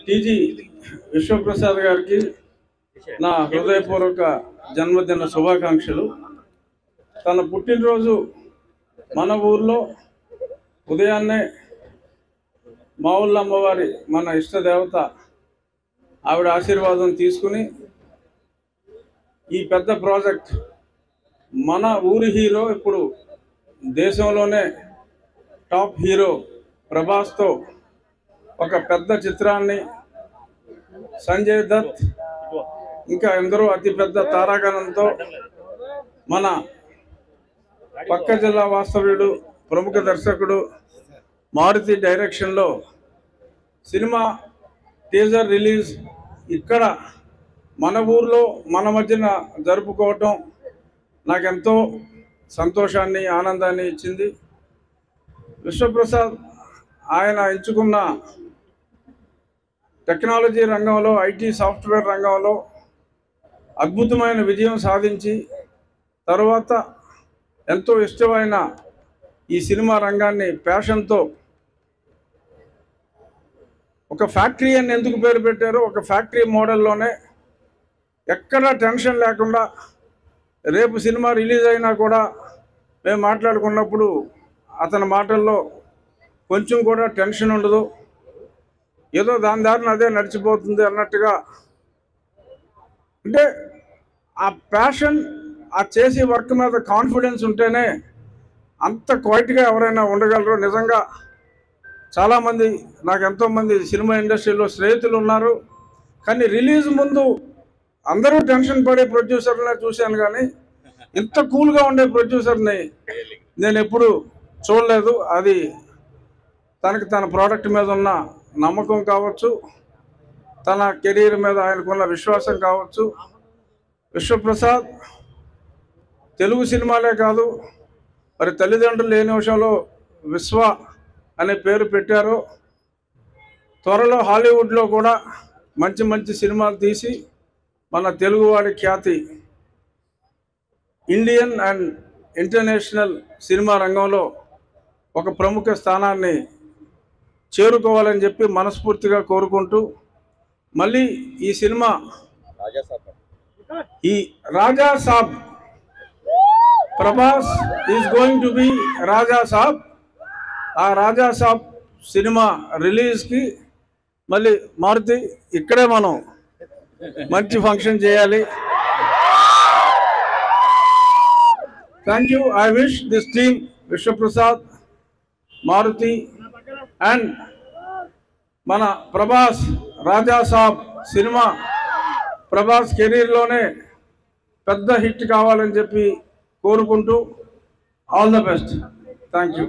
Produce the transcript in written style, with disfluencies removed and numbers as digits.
TG Vishwaprasad గారికి నా హృదయపూర్వక జన్మదిన శుభాకాంక్షలు. తన పుట్టినరోజు మన ఊర్లో ఉదయాన్నే మా ఊళ్ళో అమ్మవారి మన ఇష్టదేవత ఆవిడ ఆశీర్వాదం తీసుకుని ఈ పెద్ద ప్రాజెక్ట్ మన ఊరి హీరో, ఇప్పుడు దేశంలోనే టాప్ హీరో ప్రభాస్తో ఒక పెద్ద చిత్రాన్ని సంజయ్ దత్ ఇంకా ఎందరో అతిపెద్ద తారాగణంతో మన పక్క జిల్లా వాస్తవ్యుడు ప్రముఖ దర్శకుడు మారుతి డైరెక్షన్లో సినిమా టీజర్ రిలీజ్ ఇక్కడ మన ఊర్లో మన మధ్యన జరుపుకోవటం నాకెంతో సంతోషాన్ని ఆనందాన్ని ఇచ్చింది. విశ్వప్రసాద్ ఆయన ఎంచుకున్న టెక్నాలజీ రంగంలో, ఐటీ సాఫ్ట్వేర్ రంగంలో అద్భుతమైన విజయం సాధించి తర్వాత ఎంతో ఇష్టమైన ఈ సినిమా రంగాన్ని ప్యాషన్తో ఒక ఫ్యాక్టరీ అని ఎందుకు పేరు పెట్టారో, ఒక ఫ్యాక్టరీ మోడల్లోనే ఎక్కడా టెన్షన్ లేకుండా రేపు సినిమా రిలీజ్ అయినా కూడా మేము మాట్లాడుకున్నప్పుడు అతని మాటల్లో కొంచెం కూడా టెన్షన్ ఉండదు, ఏదో దాని దారిని అదే నడిచిపోతుంది అన్నట్టుగా. అంటే ఆ ప్యాషన్, ఆ చేసే వర్క్ మీద కాన్ఫిడెన్స్ ఉంటేనే అంత క్వైట్గా ఎవరైనా ఉండగలరు. నిజంగా చాలామంది, నాకు ఎంతోమంది సినిమా ఇండస్ట్రీలో స్నేహితులు ఉన్నారు, కానీ రిలీజ్ ముందు అందరూ టెన్షన్ పడే ప్రొడ్యూసర్నే చూశాను, కానీ ఇంత కూల్గా ఉండే ప్రొడ్యూసర్ని నేను ఎప్పుడు చూడలేదు. అది తనకి తన ప్రోడక్ట్ మీద ఉన్న నమ్మకం కావచ్చు, తన కెరీర్ మీద ఆయనకున్న విశ్వాసం కావచ్చు. విశ్వప్రసాద్ తెలుగు సినిమాలే కాదు, మరి తల్లిదండ్రులు లేని విషయంలో విశ్వ అనే పేరు పెట్టారు. త్వరలో హాలీవుడ్లో కూడా మంచి మంచి సినిమాలు తీసి మన తెలుగువాడి ఖ్యాతి ఇండియన్ అండ్ ఇంటర్నేషనల్ సినిమా రంగంలో ఒక ప్రముఖ స్థానాన్ని చేరుకోవాలని చెప్పి మనస్ఫూర్తిగా కోరుకుంటూ, మళ్ళీ ఈ సినిమా ఈ Raja Saab, Prabhas is going to be Raja Saab. ఆ రాజా సాబ్ సినిమా రిలీజ్కి మళ్ళీ మారుతి ఇక్కడే మనం మంచి ఫంక్షన్ చేయాలి. Thank you. I wish this team, Vishwaprasad, Maruthi and మన ప్రభాస్, రాజా సాబ్ సినిమా ప్రభాస్ కెరీర్లోనే పెద్ద హిట్ కావాలని చెప్పి కోరుకుంటూ all the best. Thank you.